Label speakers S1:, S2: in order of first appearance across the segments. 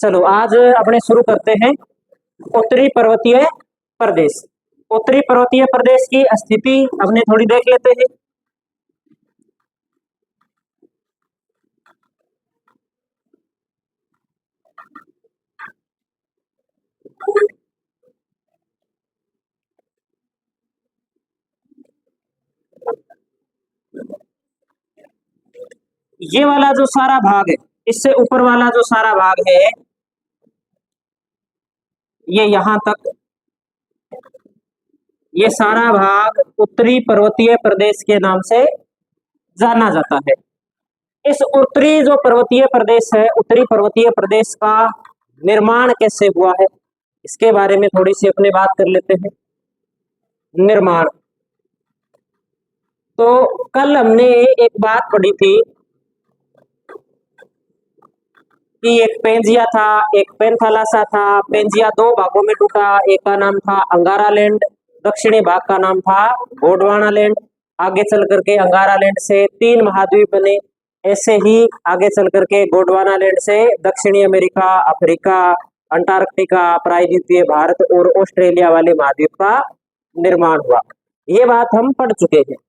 S1: चलो आज अपने शुरू करते हैं उत्तरी पर्वतीय प्रदेश। उत्तरी पर्वतीय प्रदेश की स्थिति अपने थोड़ी देख लेते हैं। ये वाला जो सारा भाग है, इससे ऊपर वाला जो सारा भाग है, ये यहां तक, ये सारा भाग उत्तरी पर्वतीय प्रदेश के नाम से जाना जाता है। इस उत्तरी जो पर्वतीय प्रदेश है, उत्तरी पर्वतीय प्रदेश का निर्माण कैसे हुआ है, इसके बारे में थोड़ी सी अपने बात कर लेते हैं। निर्माण, तो कल हमने एक बात पढ़ी थी कि एक पेंजिया था, एक पेंथालासा था। पेंजिया दो भागों में टूटा, एक का नाम था अंगारा लैंड, दक्षिणी भाग का नाम था गोंडवाना लैंड। आगे चल करके अंगारा लैंड से 3 महाद्वीप बने। ऐसे ही आगे चल करके गोंडवाना लैंड से दक्षिणी अमेरिका, अफ्रीका, अंटार्कटिका, प्रायद्वीपीय भारत और ऑस्ट्रेलिया वाले महाद्वीप का निर्माण हुआ। ये बात हम पढ़ चुके हैं।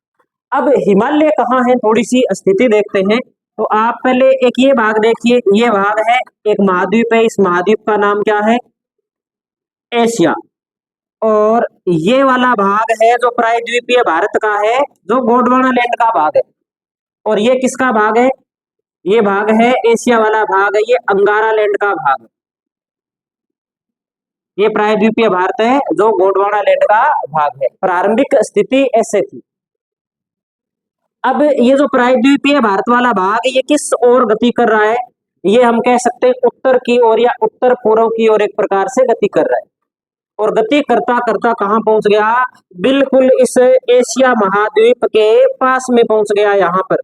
S1: अब हिमालय कहाँ है, थोड़ी सी स्थिति देखते हैं। तो आप पहले एक ये भाग देखिए, ये भाग है, एक महाद्वीप है। इस महाद्वीप का नाम क्या है? एशिया। और ये वाला भाग है जो प्रायद्वीपीय भारत का है, जो गोंडवाना लैंड का भाग है। और ये किसका भाग है? ये भाग है एशिया वाला भाग है, ये अंगारा लैंड का भाग है। ये प्रायद्वीपीय भारत है जो गोंडवाना लैंड का भाग है। प्रारंभिक स्थिति ऐसे थी। अब ये जो प्रायद्वीपीय भारत वाला भाग, ये किस ओर गति कर रहा है? ये हम कह सकते हैं उत्तर की ओर या उत्तर पूर्व की ओर एक प्रकार से गति कर रहा है। और गति करता करता कहां पहुंच गया? बिल्कुल इस एशिया महाद्वीप के पास में पहुंच गया। यहाँ पर,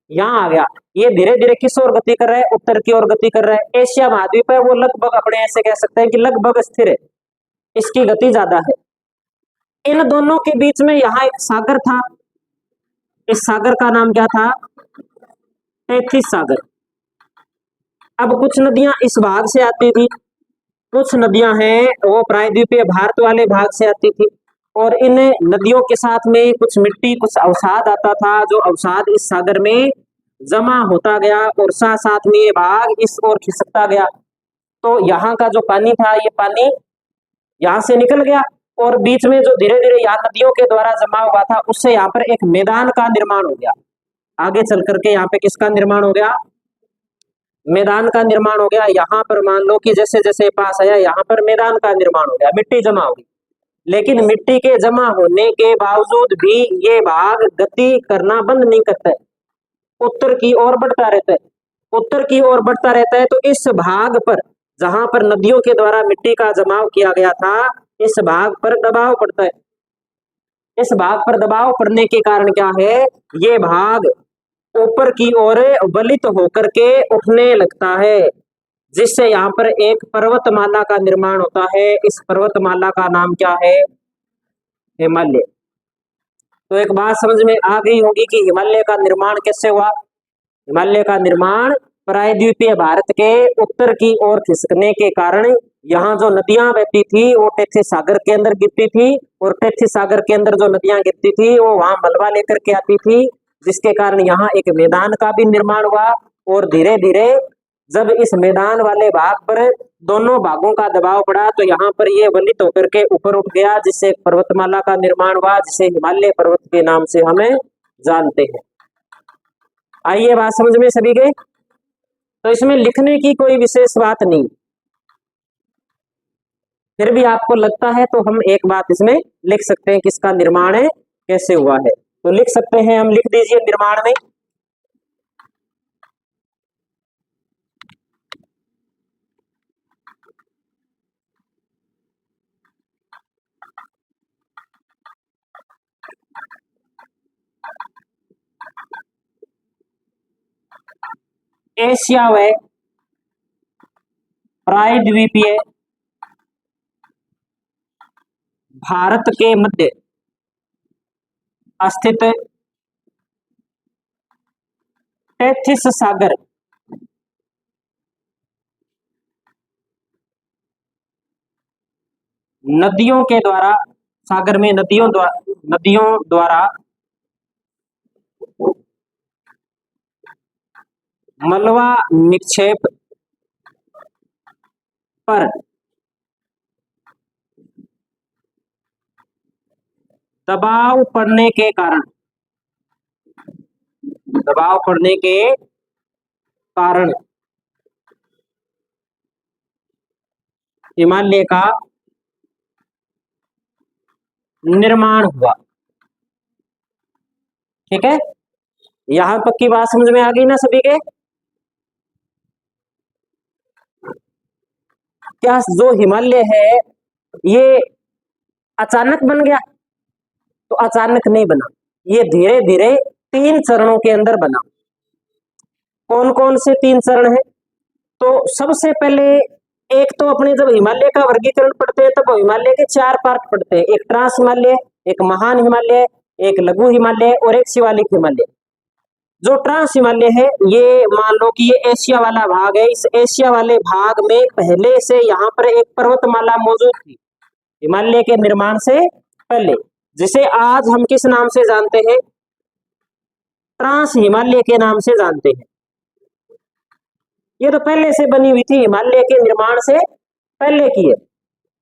S1: यहाँ आ गया। ये धीरे धीरे किस ओर गति कर रहा है? उत्तर की ओर गति कर रहा है। एशिया महाद्वीप है वो लगभग अपने ऐसे कह सकते हैं कि लगभग स्थिर है, इसकी गति ज्यादा है। इन दोनों के बीच में यहाँ एक सागर था। इस सागर का नाम क्या था? तैथिस सागर। अब कुछ नदियां इस भाग से आती थी, कुछ नदियां हैं वो प्रायद्वीपीय भारत वाले भाग से आती थी। और इन नदियों के साथ में कुछ मिट्टी, कुछ अवसाद आता था, जो अवसाद इस सागर में जमा होता गया और साथ साथ में ये भाग इस ओर खिसकता गया। तो यहाँ का जो पानी था, ये पानी यहाँ से निकल गया और बीच में जो धीरे धीरे यहाँ नदियों के द्वारा जमा हुआ था, उससे यहाँ पर एक मैदान का निर्माण हो गया। आगे चल करके यहाँ पे किसका निर्माण हो गया? मैदान का निर्माण हो गया। यहाँ पर मान लो कि जैसे जैसे पास आया, यहाँ पर मैदान का निर्माण हो गया, मिट्टी जमा होगी। लेकिन मिट्टी के जमा होने के बावजूद भी ये भाग गति करना बंद नहीं करता है, उत्तर की ओर बढ़ता रहता है। उत्तर की ओर बढ़ता रहता है तो इस भाग पर, जहां पर नदियों के द्वारा मिट्टी का जमाव किया गया था, इस भाग पर दबाव पड़ता है। इस भाग पर दबाव पड़ने के कारण क्या है? ये भाग ऊपर की ओर वलित होकर के उठने लगता है, जिससे यहाँ पर एक पर्वतमाला का निर्माण होता है। इस पर्वतमाला का नाम क्या है? हिमालय। तो एक बात समझ में आ गई होगी कि हिमालय का निर्माण कैसे हुआ। हिमालय का निर्माण प्रायद्वीपीय भारत के उत्तर की ओर खिसकने के कारण यहाँ जो नदियां बहती थी वो टेथी सागर के अंदर गिरती थी, और टेथी सागर के अंदर जो नदियां गिरती थी वो वहां मलबा लेकर के आती थी, जिसके कारण यहाँ एक मैदान का भी निर्माण हुआ। और धीरे धीरे जब इस मैदान वाले भाग पर दोनों भागों का दबाव पड़ा तो यहाँ पर ये वलित होकर के ऊपर उठ गया, जिससे पर्वतमाला का निर्माण हुआ, जिसे हिमालय पर्वत के नाम से हमें जानते हैं। आइए बात समझ में सभी गए। तो इसमें लिखने की कोई विशेष बात नहीं, फिर भी आपको लगता है तो हम एक बात इसमें लिख सकते हैं कि इसका निर्माण है कैसे हुआ है। तो लिख सकते हैं, हम लिख दीजिए निर्माण में एशिया व प्रायद्वीपीय भारत के मध्य स्थित टेथिस सागर नदियों के द्वारा, सागर में नदियों द्वारा मलबा निक्षेप पर दबाव पड़ने के कारण, दबाव पड़ने के कारण हिमालय का निर्माण हुआ। ठीक है, यहां तक की बात समझ में आ गई ना सभी के? क्या जो हिमालय है ये अचानक बन गया? तो अचानक नहीं बना, ये धीरे धीरे 3 चरणों के अंदर बना। कौन कौन से 3 चरण है? तो सबसे पहले एक तो अपने जब हिमालय का वर्गीकरण पढ़ते हैं तब हिमालय के 4 पार्ट पढ़ते हैं, एक ट्रांस हिमालय, एक महान हिमालय, एक लघु हिमालय और एक शिवालिक हिमालय। जो ट्रांस हिमालय है ये मान लो कि ये एशिया वाला भाग है, इस एशिया वाले भाग में पहले से यहाँ पर एक पर्वतमाला मौजूद थी हिमालय के निर्माण से पहले, जिसे आज हम किस नाम से जानते हैं? ट्रांस हिमालय के नाम से जानते हैं। ये तो पहले से बनी हुई थी, हिमालय के निर्माण से पहले की है।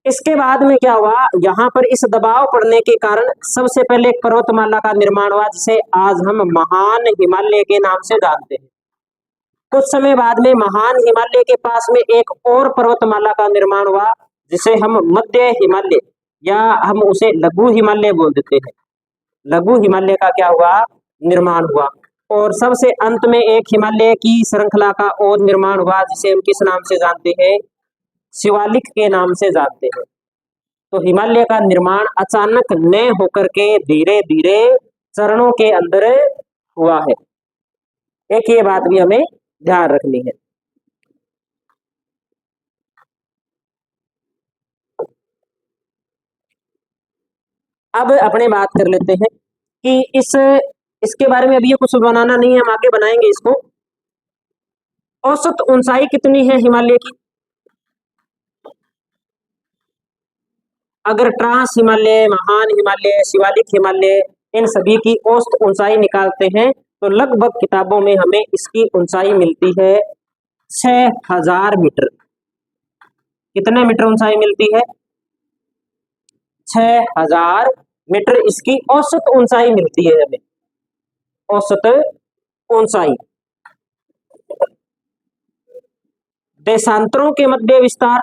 S1: इसके बाद में क्या हुआ, यहाँ पर इस दबाव पड़ने के कारण सबसे पहले एक पर्वतमाला का निर्माण हुआ जिसे आज हम महान हिमालय के नाम से जानते हैं। कुछ समय बाद में महान हिमालय के पास में एक और पर्वतमाला का निर्माण हुआ जिसे हम मध्य हिमालय या हम उसे लघु हिमालय बोल देते हैं। लघु हिमालय का क्या हुआ? निर्माण हुआ। और सबसे अंत में एक हिमालय की श्रृंखला का और निर्माण हुआ जिसे हम किस नाम से जानते हैं? शिवालिक के नाम से जानते हैं। तो हिमालय का निर्माण अचानक न होकर के धीरे धीरे चरणों के अंदर हुआ है। एक ये बात भी हमें ध्यान रखनी है। अब अपने बात कर लेते हैं कि इसके बारे में अभी ये कुछ बनाना नहीं है, हम आगे बनाएंगे इसको। औसत ऊंचाई कितनी है हिमालय की? अगर ट्रांस हिमालय, महान हिमालय, शिवालिक हिमालय इन सभी की औसत ऊंचाई निकालते हैं तो लगभग किताबों में हमें इसकी ऊंचाई मिलती है 6000 मीटर। कितने मीटर ऊंचाई मिलती है? 6000 मीटर इसकी औसत ऊंचाई मिलती है हमें, औसत ऊंचाई। देशांतरों के मध्य विस्तार,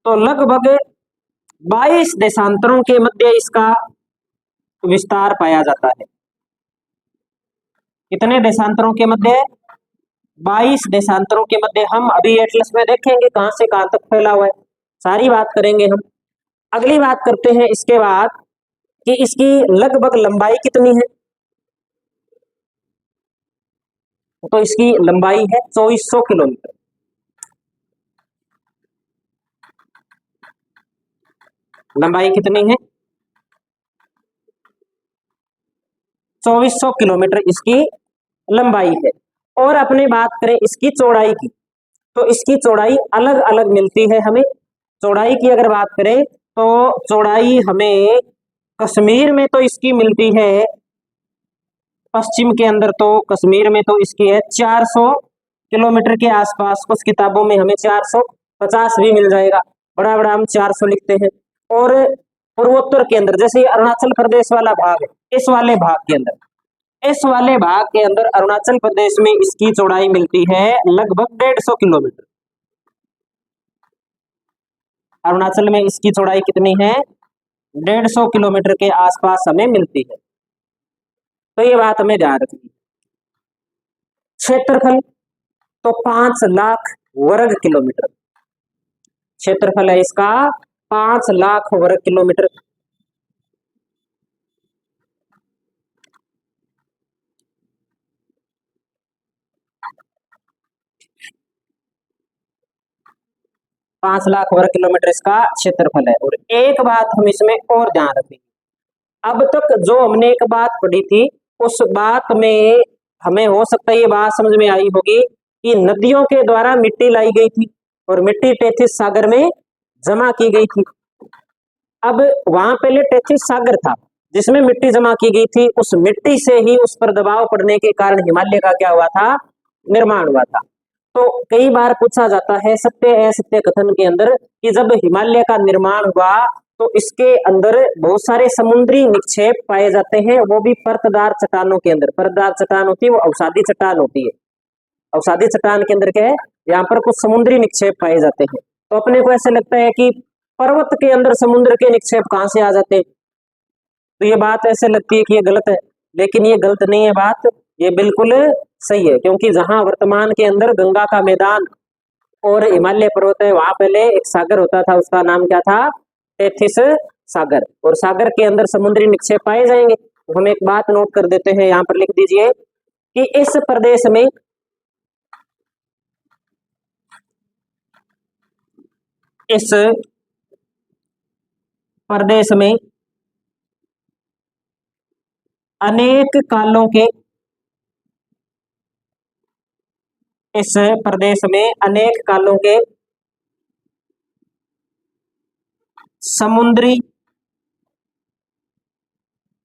S1: तो लगभग 22 देशांतरों के मध्य इसका विस्तार पाया जाता है। कितने देशांतरों के मध्य? 22 देशांतरों के मध्य। हम अभी एटलस में देखेंगे कहां से कहां तक फैला हुआ है, सारी बात करेंगे हम। अगली बात करते हैं इसके बाद कि इसकी लगभग लंबाई कितनी है। तो इसकी लंबाई है 2400 किलोमीटर। लंबाई कितनी है? 2400 किलोमीटर इसकी लंबाई है। और अपने बात करें इसकी चौड़ाई की, तो इसकी चौड़ाई अलग अलग मिलती है हमें। चौड़ाई की अगर बात करें तो चौड़ाई हमें कश्मीर में तो इसकी मिलती है, पश्चिम के अंदर तो कश्मीर में तो इसकी है 400 किलोमीटर के आसपास। कुछ किताबों में हमें 450 भी मिल जाएगा, बड़ा बड़ा हम 400 लिखते हैं। और पूर्वोत्तर के अंदर जैसे अरुणाचल प्रदेश वाला भाग है, इस वाले भाग के अंदर, इस वाले भाग के अंदर अरुणाचल प्रदेश में इसकी चौड़ाई मिलती है लगभग 150 किलोमीटर। अरुणाचल में इसकी चौड़ाई कितनी है? 150 किलोमीटर के आसपास हमें मिलती है। तो ये बात हमें ध्यान रखनी। क्षेत्रफल तो 5 लाख वर्ग किलोमीटर क्षेत्रफल है इसका, 5 लाख वर्ग किलोमीटर। पांच लाख वर्ग किलोमीटर इसका क्षेत्रफल है। और एक बात हम इसमें और ध्यान रखेंगे, अब तक जो हमने एक बात पढ़ी थी उस बात में हमें हो सकता है ये बात समझ में आई होगी कि नदियों के द्वारा मिट्टी लाई गई थी और मिट्टी टेथिस सागर में जमा की गई थी। अब वहां पहले टेथिस सागर था जिसमें मिट्टी जमा की गई थी, उस मिट्टी से ही उस पर दबाव पड़ने के कारण हिमालय का क्या हुआ था, निर्माण हुआ था। तो कई बार पूछा जाता है सत्य असत्य कथन के अंदर कि जब हिमालय का निर्माण हुआ तो इसके अंदर बहुत सारे समुद्री निक्षेप पाए जाते हैं, वो भी परतदार चट्टानों के अंदर। परतदार चट्टान होती है वो अवसादी चट्टान होती है। अवसादी चट्टान के अंदर क्या है, यहाँ पर कुछ समुद्री निक्षेप पाए जाते हैं। तो अपने को ऐसे लगता है कि पर्वत के अंदर समुद्र के निक्षेप कहां से आ जाते हैं, तो ये बात ऐसे लगती है कि ये गलत है, लेकिन ये गलत नहीं है बात, ये बिल्कुल सही है। क्योंकि जहां वर्तमान के अंदर गंगा का मैदान और हिमालय पर्वत है, वहां पहले एक सागर होता था, उसका नाम क्या था, टेथिस सागर। और सागर के अंदर समुद्री निक्षेप पाए जाएंगे। तो हम एक बात नोट कर देते हैं, यहाँ पर लिख दीजिए कि इस प्रदेश में अनेक कालों के इस प्रदेश में अनेक कालों के समुद्री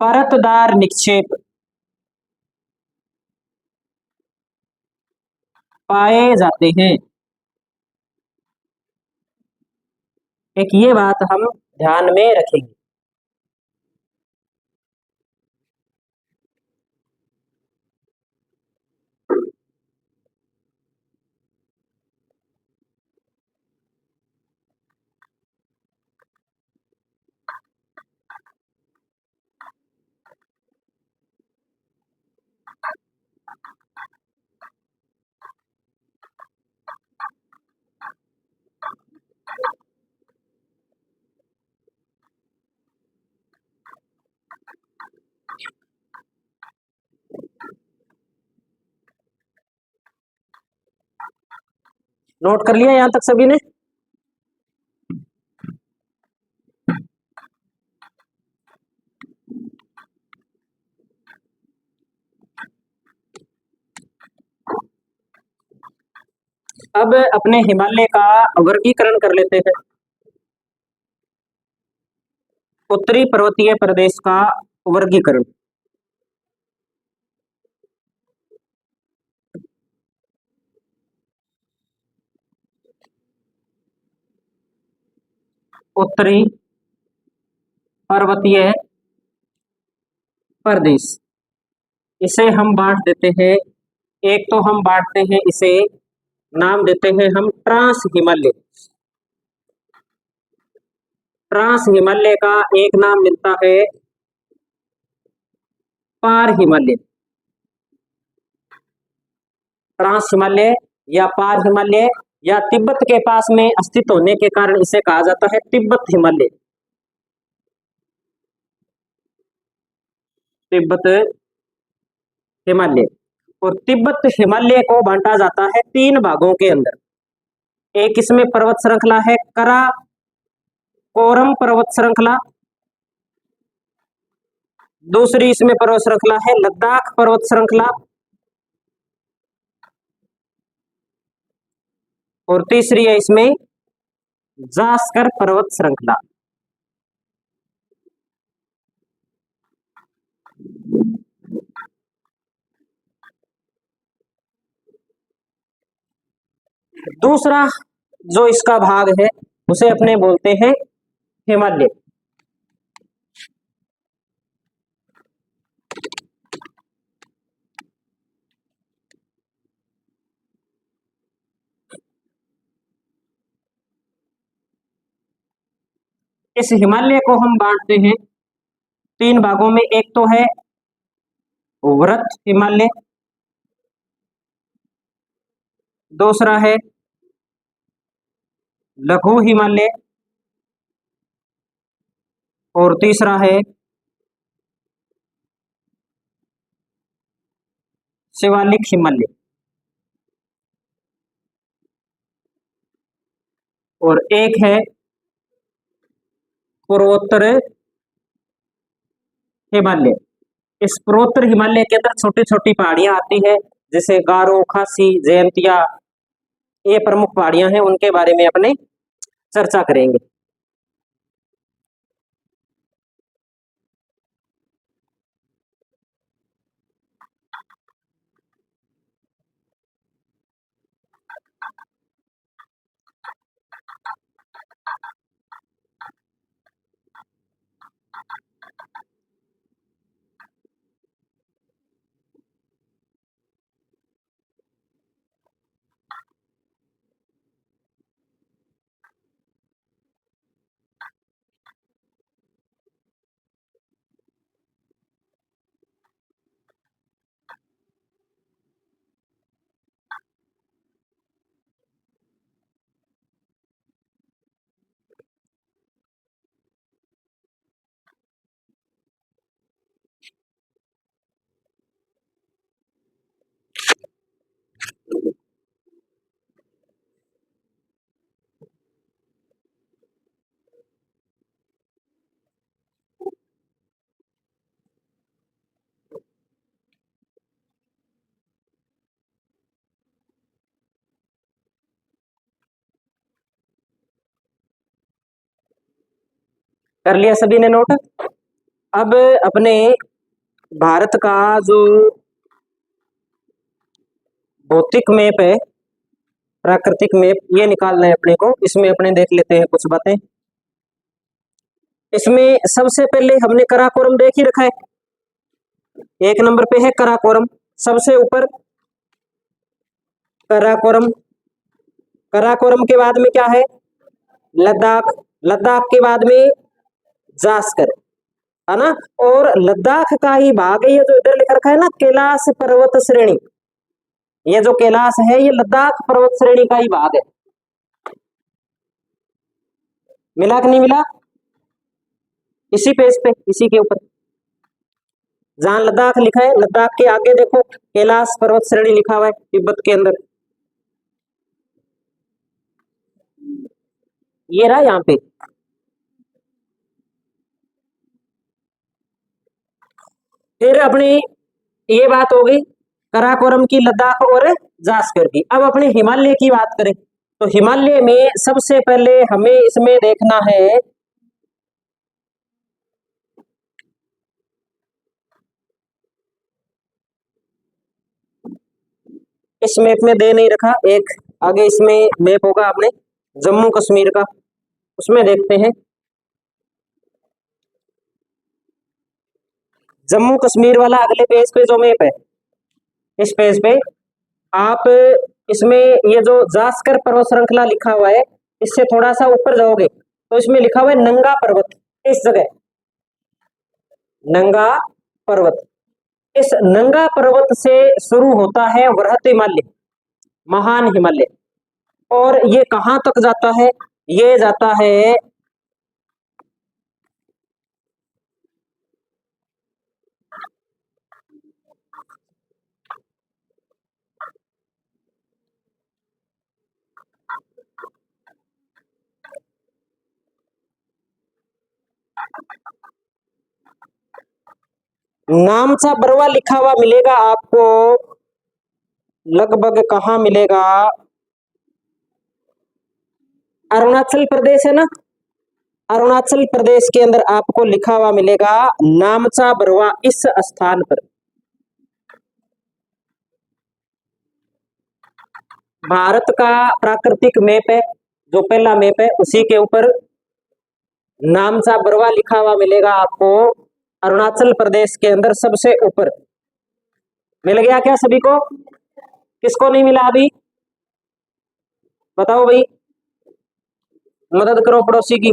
S1: परतदार निक्षेप पाए जाते हैं। एक ये बात हम ध्यान में रखेंगे। नोट कर लिया यहां तक सभी ने? अब अपने हिमालय का वर्गीकरण कर लेते हैं। उत्तरी पर्वतीय प्रदेश का वर्गीकरण। उत्तरी पर्वतीय प्रदेश, इसे हम बांट देते हैं। एक तो हम बांटते हैं इसे, नाम देते हैं हम ट्रांस हिमालय। ट्रांस हिमालय का एक नाम मिलता है पार हिमालय। ट्रांस हिमालय या पार हिमालय या तिब्बत के पास में स्थित होने के कारण इसे कहा जाता है तिब्बत हिमालय। तिब्बत हिमालय। और तिब्बत हिमालय को बांटा जाता है तीन भागों के अंदर। एक इसमें पर्वत श्रृंखला है कराकोरम पर्वत श्रृंखला, दूसरी इसमें पर्वत श्रृंखला है लद्दाख पर्वत श्रृंखला, और तीसरी है इसमें जास्कर पर्वत श्रृंखला। दूसरा जो इसका भाग है उसे अपने बोलते हैं हिमालय। इस हिमालय को हम बांटते हैं तीन भागों में। एक तो है वृत्त हिमालय, दूसरा है लघु हिमालय, और तीसरा है शिवालिक हिमालय। और एक है पूर्वोत्तर हिमालय। इस पूर्वोत्तर हिमालय के अंदर छोटी छोटी पहाड़ियां आती है, जैसे गारो, खासी, जयंतिया, ये प्रमुख पहाड़ियां हैं, उनके बारे में अपने चर्चा करेंगे। कर लिया सभी ने नोट? अब अपने भारत का जो भौतिक मैप है, प्राकृतिक मैप, ये निकालना है अपने को। इसमें अपने देख लेते हैं कुछ बातें। इसमें सबसे पहले हमने कराकोरम देख ही रखा है। एक नंबर पे है कराकोरम, सबसे ऊपर कराकोरम। कराकोरम के बाद में क्या है? लद्दाख। लद्दाख के बाद में जास्कर, है ना। और लद्दाख का ही भाग है ये जो इधर लिख रखा है ना, कैलाश पर्वत श्रेणी। ये जो कैलाश है ये लद्दाख पर्वत श्रेणी का ही भाग है। मिला कि नहीं मिला? इसी पेज पे, इसी के ऊपर जहां लद्दाख लिखा है, लद्दाख के आगे देखो कैलाश पर्वत श्रेणी लिखा हुआ है तिब्बत के अंदर। ये रहा यहाँ पे। फिर अपनी ये बात हो गई कराकोरम की, लद्दाख और जास्कर की। अब अपने हिमालय की बात करें तो हिमालय में सबसे पहले हमें इसमें देखना है, इस मैप में दे नहीं रखा, एक आगे इसमें मैप होगा अपने जम्मू कश्मीर का, उसमें देखते हैं। जम्मू कश्मीर वाला अगले पेज पे जो मैप है, इस पेज पे आप इसमें ये जो जास्कर पर्वत श्रृंखला लिखा हुआ है, इससे थोड़ा सा ऊपर जाओगे तो इसमें लिखा हुआ है नंगा पर्वत। इस जगह नंगा पर्वत, इस नंगा पर्वत से शुरू होता है वृहत हिमालय, महान हिमालय। और ये कहां तक जाता है? ये जाता है नामचा बरवा लिखा हुआ मिलेगा आपको, लगभग कहाँ मिलेगा? अरुणाचल प्रदेश है ना, अरुणाचल प्रदेश के अंदर आपको लिखा हुआ मिलेगा नामचा बरवा, इस स्थान पर। भारत का प्राकृतिक मैप है, जो पहला मैप है, उसी के ऊपर नामचा बरवा लिखा हुआ मिलेगा आपको, अरुणाचल प्रदेश के अंदर सबसे ऊपर। मिल गया क्या सभी को? किसको नहीं मिला अभी? बताओ भाई, मदद करो पड़ोसी की।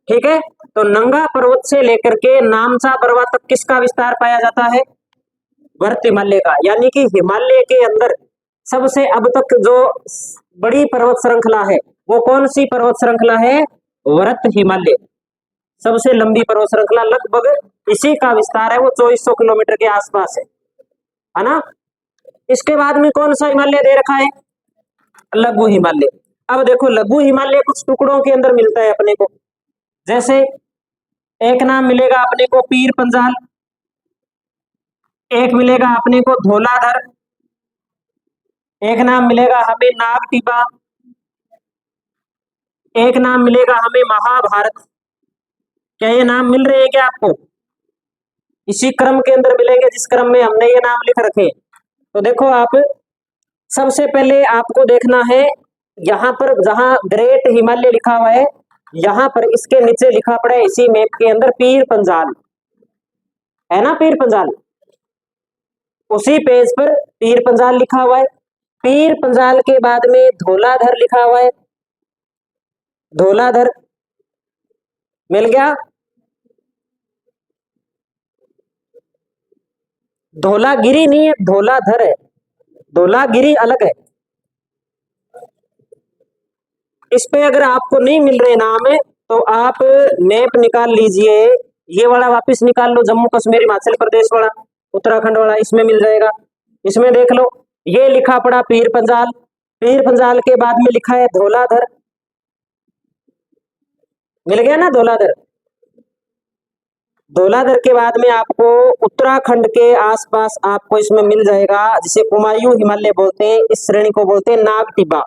S1: ठीक है, तो नंगा पर्वत से लेकर के नामचा बरवा तक किसका विस्तार पाया जाता है? वृहत हिमालय का। यानी कि हिमालय के अंदर सबसे अब तक जो बड़ी पर्वत श्रृंखला है वो कौन सी पर्वत श्रृंखला है? वृहत हिमालय। सबसे लंबी पर्वत श्रृंखला, लगभग इसी का विस्तार है, वो 2400 किलोमीटर के आसपास है ना। इसके बाद में कौन सा हिमालय दे रखा है? लघु हिमालय। अब देखो लघु हिमालय कुछ टुकड़ों के अंदर मिलता है अपने को। जैसे एक नाम मिलेगा अपने को पीर पंजाल, एक मिलेगा अपने को धौलाधर, एक नाम मिलेगा हमें नाग टिब्बा, एक नाम मिलेगा हमें महाभारत। क्या ये नाम मिल रहे हैं क्या आपको? इसी क्रम के अंदर मिलेंगे जिस क्रम में हमने ये नाम लिख रखे। तो देखो आप, सबसे पहले आपको देखना है यहाँ पर जहां ग्रेट हिमालय लिखा हुआ है, यहाँ पर इसके नीचे लिखा पड़ा है इसी मैप के अंदर पीर पंजाल, है ना, पीर पंजाल। उसी पेज पर पीर पंजाल लिखा हुआ है। पीर पंजाल के बाद में धौलाधर लिखा हुआ है, धौलाधर मिल गया। धौलागिरी नहीं है, धौलाधर है, धौलागिरी अलग है। इस पे अगर आपको नहीं मिल रहे नाम है तो आप मैप निकाल लीजिए, ये वाला वापस निकाल लो, जम्मू कश्मीर हिमाचल प्रदेश वाला, उत्तराखंड वाला, इसमें मिल जाएगा। इसमें देख लो, ये लिखा पड़ा पीर पंजाल, पीर पंजाल के बाद में लिखा है धौलाधर, मिल गया ना धौलाधर। धौलाधर के बाद में आपको उत्तराखंड के आसपास आपको इसमें मिल जाएगा, जिसे कुमायूं हिमालय बोलते हैं, इस श्रेणी को बोलते हैं नाग टिब्बा।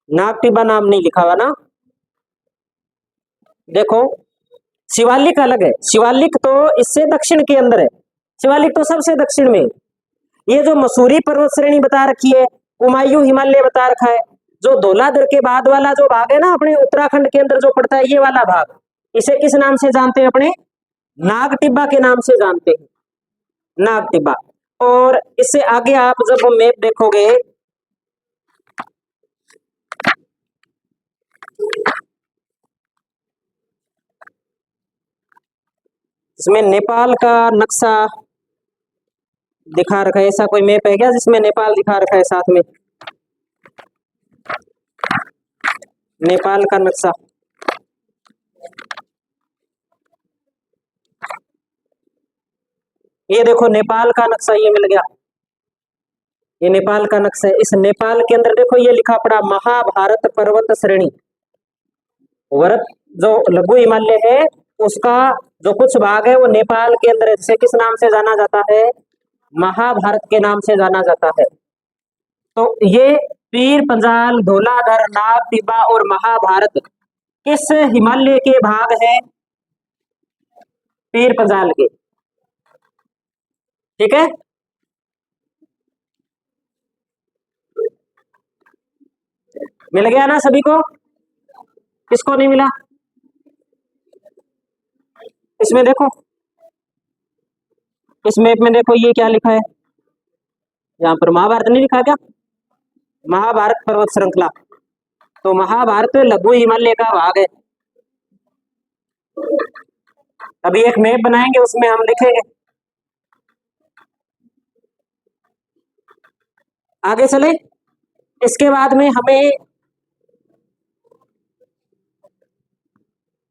S1: नाग टिब्बा नाम नहीं लिखा हुआ ना। देखो शिवालिक अलग है, शिवालिक तो इससे दक्षिण के अंदर है, शिवालिक तो सबसे दक्षिण में। ये जो मसूरी पर्वत श्रेणी बता रखी है, कुमायूं हिमालय बता रखा है, जो धौलाधर के बाद वाला जो भाग है ना अपने उत्तराखंड के अंदर जो पड़ता है, ये वाला भाग, इसे किस नाम से जानते हैं? अपने नाग टिब्बा के नाम से जानते हैं, नाग टिब्बा। और इससे आगे आप जब मैप देखोगे, इसमें नेपाल का नक्शा दिखा रखा है। ऐसा कोई मैप है क्या जिसमें नेपाल दिखा रखा है साथ में? नेपाल का नक्शा, ये देखो नेपाल का नक्शा, ये मिल गया, ये नेपाल का नक्शा है। इस नेपाल के अंदर देखो ये लिखा पड़ा महाभारत पर्वत श्रेणी। वर्त जो लघु हिमालय है उसका जो कुछ भाग है वो नेपाल के अंदर है, जिसे किस नाम से जाना जाता है? महाभारत के नाम से जाना जाता है। तो ये पीर पंजाल, धौलाधर, नाग टिब्बा और महाभारत किस हिमालय के भाग है? पीर पंजाल के, ठीक है। मिल गया ना सभी को? किसको नहीं मिला? इसमें देखो, इस मैप में देखो ये क्या लिखा है, यहाँ पर महाभारत नहीं लिखा क्या? महाभारत पर्वत श्रृंखला, तो महाभारत लघु हिमालय का भाग है। अभी एक मैप बनाएंगे उसमें हम लिखेंगे। आगे चले, इसके बाद में हमें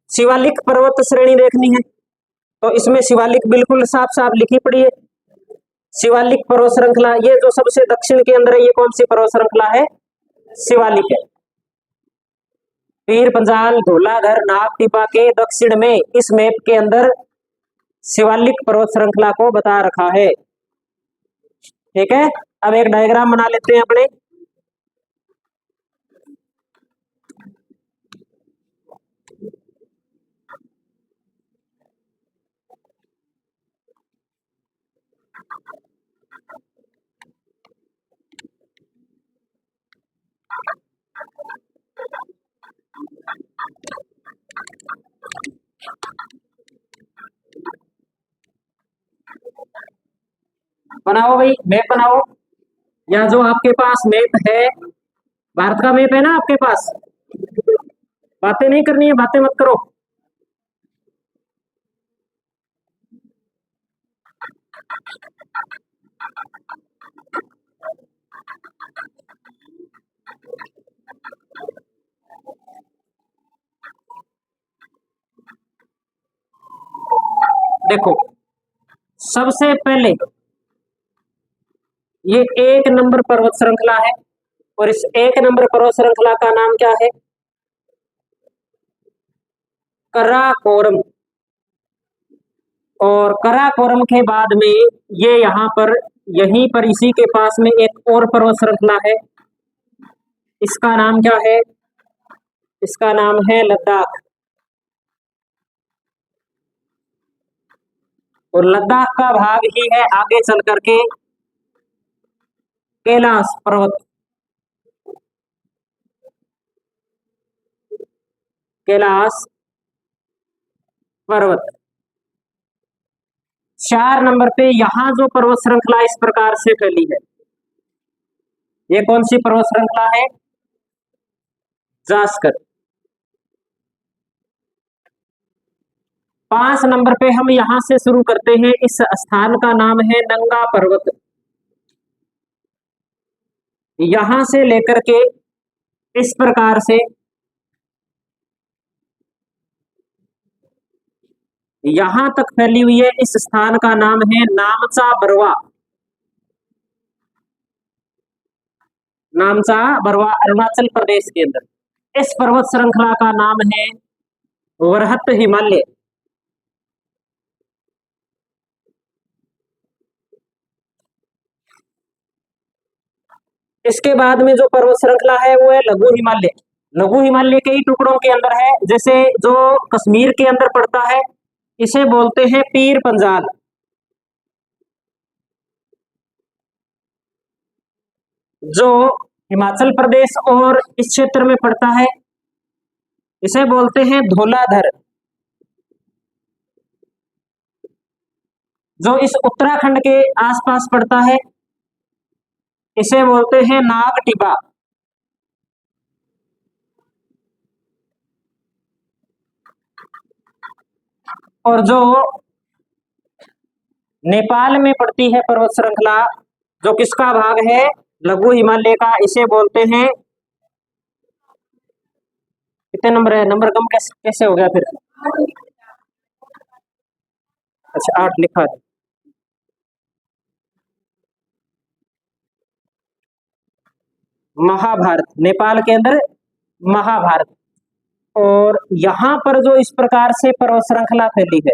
S1: शिवालिक पर्वत श्रेणी देखनी है। तो इसमें शिवालिक बिल्कुल साफ साफ लिखी पड़ी है, शिवालिक पर्वत श्रृंखला। ये जो सबसे दक्षिण के अंदर है, ये कौन सी पर्वत श्रृंखला है? शिवालिक है। पीर पंजाल, धौलाधर, नाग टिब्बा के दक्षिण में इस मैप के अंदर शिवालिक पर्वत श्रृंखला को बता रखा है, ठीक है। अब एक डायग्राम बना लेते हैं अपने। बनाओ भाई, मैप बनाओ। या जो आपके पास मैप है, भारत का मैप है ना आपके पास, बातें नहीं करनी है, बातें मत करो। देखो सबसे पहले ये एक नंबर पर्वत श्रृंखला है, और इस एक नंबर पर्वत श्रृंखला का नाम क्या है? कराकोरम। और कराकोरम के बाद में ये यहाँ पर, यहीं पर इसी के पास में एक और पर्वत श्रृंखला है। इसका नाम क्या है? इसका नाम है लद्दाख। और लद्दाख का भाग ही है आगे चल करके कैलाश पर्वत। कैलाश पर्वत। 4 नंबर पे यहां जो पर्वत श्रृंखला इस प्रकार से फैली है, ये कौन सी पर्वत श्रृंखला है? जास्कर। 5 नंबर पे हम यहां से शुरू करते हैं। इस स्थान का नाम है नंगा पर्वत। यहां से लेकर के इस प्रकार से यहां तक फैली हुई है। इस स्थान का नाम है नामचा बरवा। नामचा बरवा अरुणाचल प्रदेश के अंदर। इस पर्वत श्रृंखला का नाम है वरहत हिमालय। इसके बाद में जो पर्वत श्रृंखला है वो है लघु हिमालय। लघु हिमालय कई टुकड़ों के अंदर है। जैसे जो कश्मीर के अंदर पड़ता है इसे बोलते हैं पीर पंजाल। जो हिमाचल प्रदेश और इस क्षेत्र में पड़ता है इसे बोलते हैं धौलाधर। जो इस उत्तराखंड के आसपास पड़ता है इसे बोलते हैं नाग टिब्बा। और जो नेपाल में पड़ती है पर्वत श्रृंखला, जो किसका भाग है? लघु हिमालय का, इसे बोलते हैं, कितने नंबर है? नंबर कम कैसे कैसे हो गया फिर? अच्छा 8 लिखा है। महाभारत, नेपाल के अंदर महाभारत। और यहां पर जो इस प्रकार से पर्वत श्रृंखला फैली है,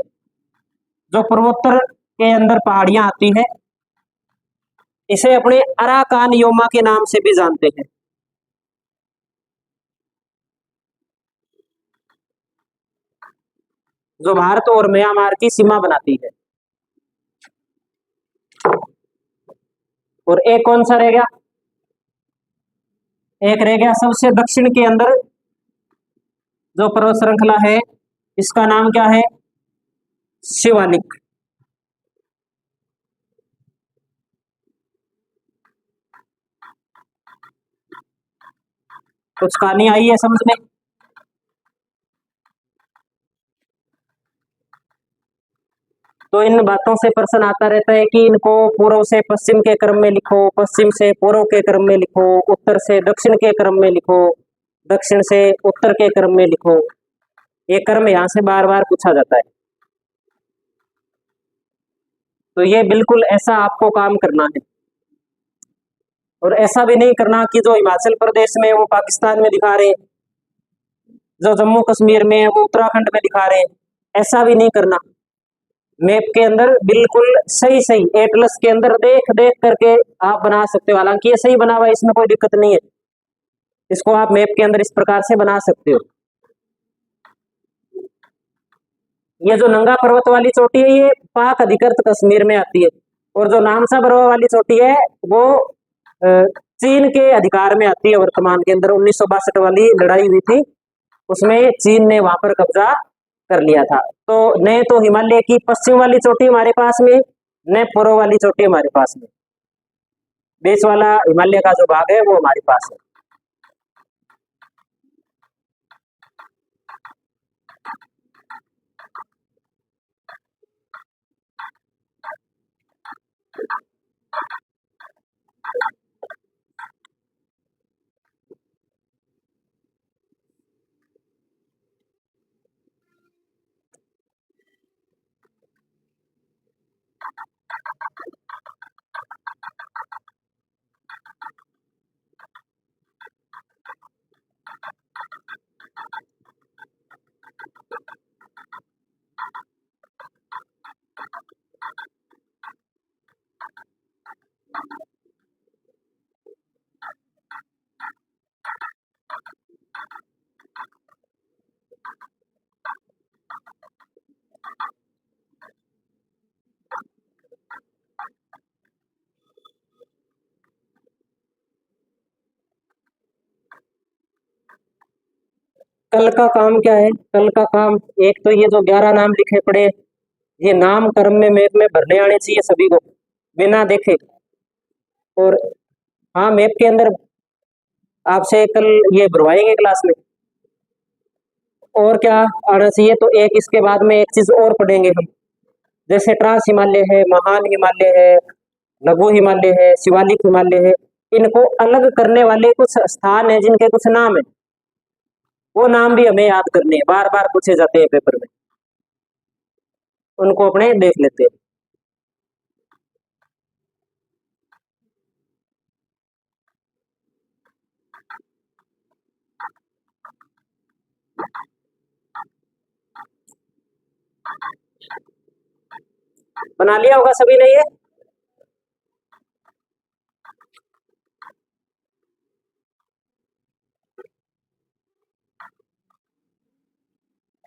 S1: जो पूर्वोत्तर के अंदर पहाड़ियां आती है, इसे अपने अराकान योमा के नाम से भी जानते हैं। जो भारत और म्यांमार की सीमा बनाती है। और एक कौन सा रह गया? एक रह गया सबसे दक्षिण के अंदर जो पर्वत श्रृंखला है, इसका नाम क्या है? शिवालिक। कुछ कहानी आई है समझ में? तो इन बातों से प्रश्न आता रहता है कि इनको पूर्व से पश्चिम के क्रम में लिखो, पश्चिम से पूर्व के क्रम में लिखो, उत्तर से दक्षिण के क्रम में लिखो, दक्षिण से उत्तर के क्रम में लिखो। ये क्रम यहाँ से बार बार पूछा जाता है। तो ये बिल्कुल ऐसा आपको काम करना है। और ऐसा भी नहीं करना कि जो हिमाचल प्रदेश में वो पाकिस्तान में दिखा रहे हैं, जो जम्मू कश्मीर में वो उत्तराखंड में दिखा रहे हैं, ऐसा भी नहीं करना। मैप के अंदर बिल्कुल सही सही एटलस के अंदर देख देख करके आप बना सकते हो। हालांकि ये सही बना हुआ है, इसमें कोई दिक्कत नहीं है। इसको आप मैप के अंदर इस प्रकार से बना सकते हो। ये जो नंगा पर्वत वाली चोटी है ये पाक अधिकृत कश्मीर में आती है। और जो नामसा बरवा वाली चोटी है वो चीन के अधिकार में आती है। वर्तमान के अंदर 1962 वाली लड़ाई हुई थी, उसमें चीन ने वहां पर कब्जा कर लिया था। तो न तो हिमालय की पश्चिम वाली चोटी हमारे पास में, न पूर्व वाली चोटी हमारे पास में। बीच वाला हिमालय का जो भाग है वो हमारे पास है। कल का काम क्या है? कल का काम एक तो ये जो 11 नाम लिखे पड़े, ये नाम कर्म में मैप में भरने आने चाहिए सभी को बिना देखे। और हाँ, मैप के अंदर आपसे कल ये भरवाएंगे क्लास में। और क्या आना चाहिए? तो एक इसके बाद में एक चीज और पढ़ेंगे हम, जैसे ट्रांस हिमालय है, महान हिमालय है, लघु हिमालय है, शिवालिक हिमालय है। इनको अलग करने वाले कुछ स्थान है जिनके कुछ नाम है, वो नाम भी हमें याद करने हैं, बार बार पूछे जाते हैं पेपर में, उनको अपने देख लेते हैं। बना लिया होगा सभी ने ये?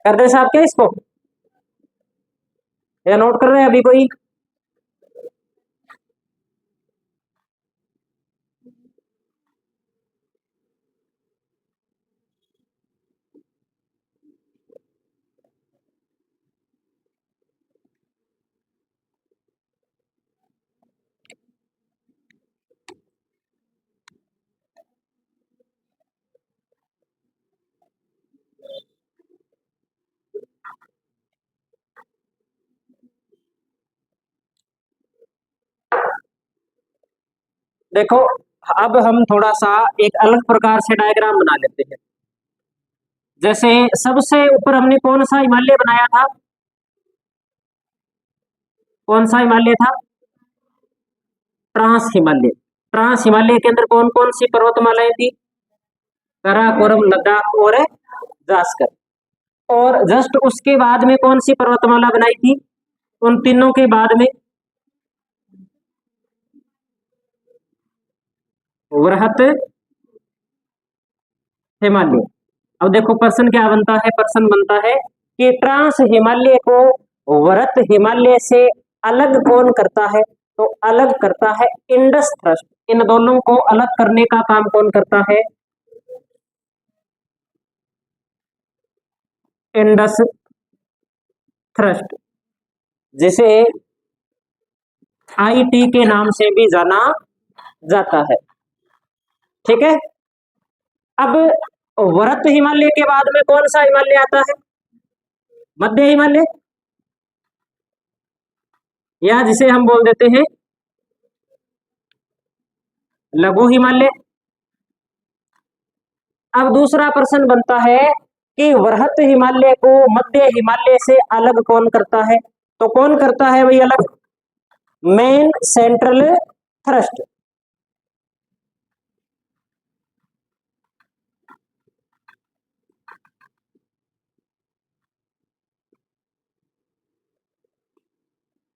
S1: कर दे साहब क्या इसको, या नोट कर रहे हैं अभी कोई? देखो, अब हम थोड़ा सा एक अलग प्रकार से डायग्राम बना लेते हैं। जैसे सबसे ऊपर हमने कौन सा हिमालय बनाया था? कौन सा हिमालय था? ट्रांस हिमालय। ट्रांस हिमालय के अंदर कौन कौन सी पर्वतमालाएं थी? काराकोरम, लद्दाख और जास्कर। और जस्ट उसके बाद में कौन सी पर्वतमाला बनाई थी उन तीनों के बाद में? वृहत हिमालय। अब देखो प्रश्न क्या बनता है? प्रश्न बनता है कि ट्रांस हिमालय को वृहत हिमालय से अलग कौन करता है? तो अलग करता है इंडस थ्रस्ट। इन दोनों को अलग करने का काम कौन करता है? इंडस थ्रस्ट, जिसे आईटी के नाम से भी जाना जाता है। ठीक है। अब वृहत हिमालय के बाद में कौन सा हिमालय आता है? मध्य हिमालय, या जिसे हम बोल देते हैं लघु हिमालय। अब दूसरा प्रश्न बनता है कि वृहत हिमालय को मध्य हिमालय से अलग कौन करता है? तो कौन करता है भाई अलग? Main central thrust.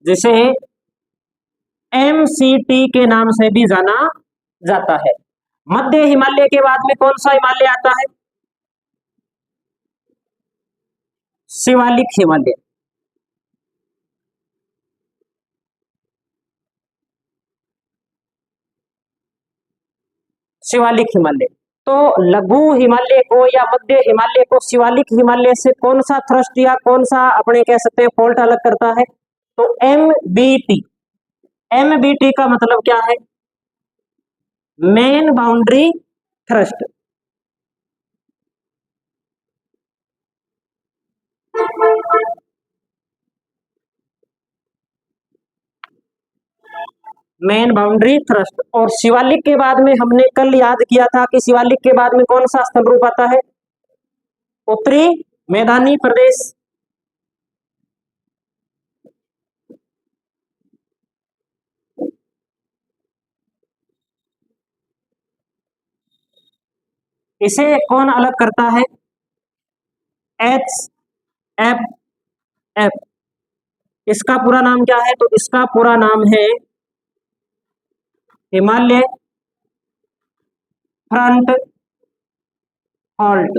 S1: जिसे एमसीटी के नाम से भी जाना जाता है। मध्य हिमालय के बाद में कौन सा हिमालय आता है? शिवालिक हिमालय। शिवालिक हिमालय। तो लघु हिमालय को या मध्य हिमालय को शिवालिक हिमालय से कौन सा थ्रस्ट या कौन सा अपने कह सकते हैं फॉल्ट अलग करता है? तो एमबीटी। एमबीटी का मतलब क्या है? Main boundary thrust. Main boundary thrust. और शिवालिक के बाद में हमने कल याद किया था कि शिवालिक के बाद में कौन सा स्थल रूप आता है? उत्तरी मैदानी प्रदेश। इसे कौन अलग करता है? H F F. इसका पूरा नाम क्या है? तो इसका पूरा नाम है Himalaya front halt.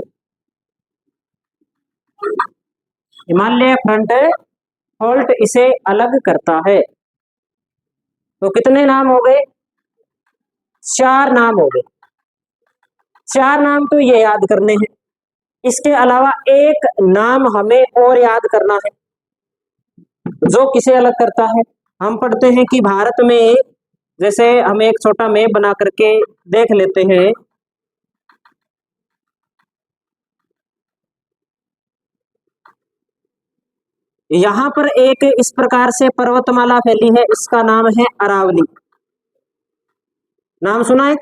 S1: Himalaya front halt इसे अलग करता है। तो कितने नाम हो गए? 4 नाम हो गए। 4 नाम तो ये याद करने हैं। इसके अलावा एक नाम हमें और याद करना है जो किसे अलग करता है। हम पढ़ते हैं कि भारत में, जैसे हम एक छोटा मैप बना करके देख लेते हैं, यहां पर एक इस प्रकार से पर्वतमाला फैली है, इसका नाम है अरावली। नाम सुना है?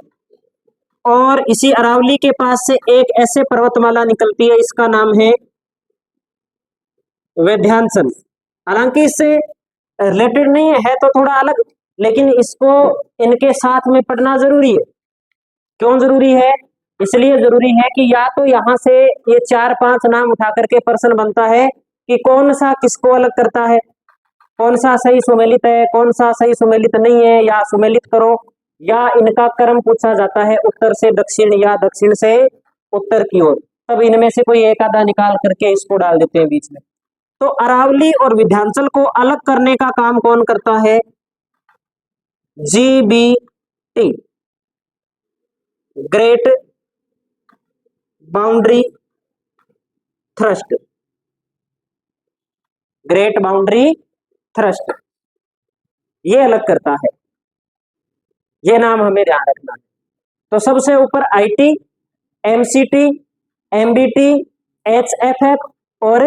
S1: और इसी अरावली के पास से एक ऐसे पर्वतमाला निकलती है, इसका नाम है विंध्याचल। हालांकि इससे रिलेटेड नहीं है तो थोड़ा अलग, लेकिन इसको इनके साथ में पढ़ना जरूरी है। क्यों जरूरी है? इसलिए जरूरी है कि या तो यहाँ से ये 4-5 नाम उठा करके प्रश्न बनता है कि कौन सा किसको अलग करता है, कौन सा सही सुमेलित है, कौन सा सही सुमेलित नहीं है, या सुमेलित करो, या इनका क्रम पूछा जाता है उत्तर से दक्षिण या दक्षिण से उत्तर की ओर। तब इनमें से कोई एक आधा निकाल करके इसको डाल देते हैं बीच में। तो अरावली और विंध्याचल को अलग करने का काम कौन करता है? GBT, great boundary thrust. Great boundary thrust ये अलग करता है, ये नाम हमें ध्यान रखना है। तो सबसे ऊपर IT, MCT, MBT, HFF और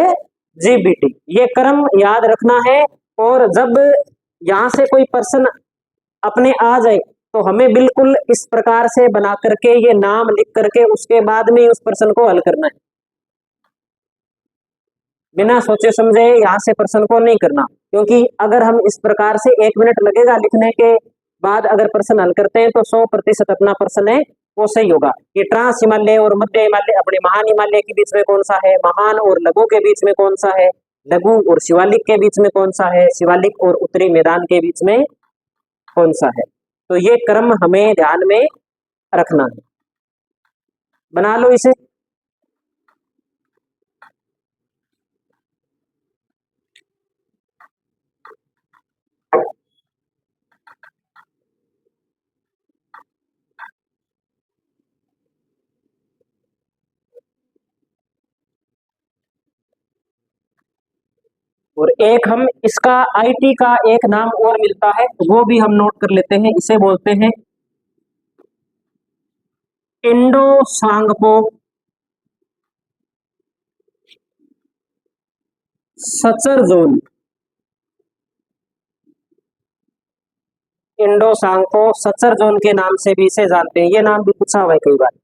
S1: GBT, ये क्रम याद रखना है। और जब यहां से कोई प्रश्न अपने आ जाए तो हमें बिल्कुल इस प्रकार से बना करके ये नाम लिख करके उसके बाद में उस प्रश्न को हल करना है। बिना सोचे समझे यहाँ से प्रश्न को नहीं करना, क्योंकि अगर हम इस प्रकार से 1 मिनट लगेगा लिखने के बाद अगर प्रश्न हल करते हैं तो 100% अपना प्रश्न है वो सही होगा। कि ट्रांस हिमालय और मध्य हिमालय, अपने महान हिमालय के बीच में कौन सा है, महान और लघु के बीच में कौन सा है, लघु और शिवालिक के बीच में कौन सा है, शिवालिक और उत्तरी मैदान के बीच में कौन सा है। तो ये क्रम हमें ध्यान में रखना है। बना लो इसे। और एक हम इसका IT का एक नाम और मिलता है, वो भी हम नोट कर लेते हैं। इसे बोलते हैं Indo Tsangpo suture zone. Indo Tsangpo suture zone के नाम से भी इसे जानते हैं। ये नाम भी पूछा हुआ है कई बार।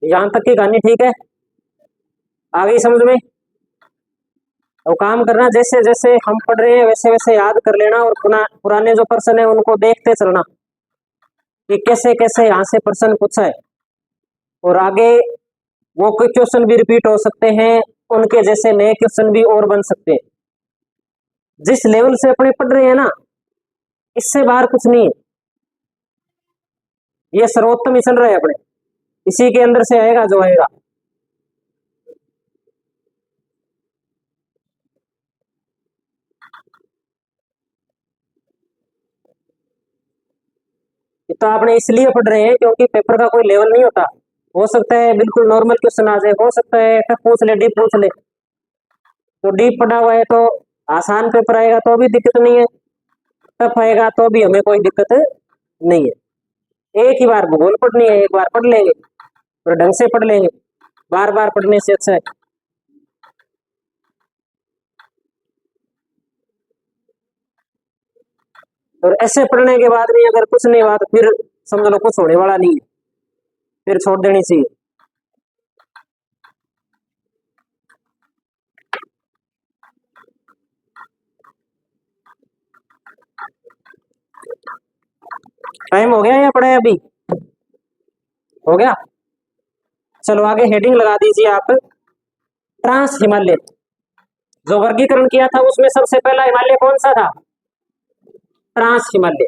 S1: यहां तक की कहानी ठीक है? आ गई समझ में? और काम करना, जैसे जैसे हम पढ़ रहे हैं वैसे वैसे याद कर लेना, और पुराने जो प्रश्न है उनको देखते चलना कि कैसे कैसे यहाँ से प्रश्न पूछा है। और आगे वो कोई क्वेश्चन भी रिपीट हो सकते हैं, उनके जैसे नए क्वेश्चन भी और बन सकते हैं। जिस लेवल से अपने पढ़ रहे हैं ना, इससे बाहर कुछ नहीं है। ये सर्वोत्तम ही चल रहा है अपने, इसी के अंदर से आएगा जो आएगा। तो आपने इसलिए पढ़ रहे हैं क्योंकि पेपर का कोई लेवल नहीं होता। हो सकता है बिल्कुल नॉर्मल क्वेश्चन आ जाए, हो सकता है टफ पूछ ले, डीप पूछ ले। तो डीप पढ़ा हुआ है तो आसान पेपर आएगा तो भी दिक्कत नहीं है, टफ आएगा तो भी हमें कोई दिक्कत नहीं है। एक ही बार भूगोल पढ़नी है, एक बार पढ़ लेंगे और ढंग से पढ़ लेंगे, बार बार पढ़ने से अच्छा है। और ऐसे पढ़ने के बाद भी अगर कुछ नहीं हुआ तो फिर समझ लो कुछ होने वाला नहीं है, फिर छोड़ देनी चाहिए। टाइम हो गया या पढ़े अभी? हो गया। चलो आगे हेडिंग लगा दीजिए आप, ट्रांस हिमालय। जो वर्गीकरण किया था उसमें सबसे पहला हिमालय कौन सा था? ट्रांस हिमालय।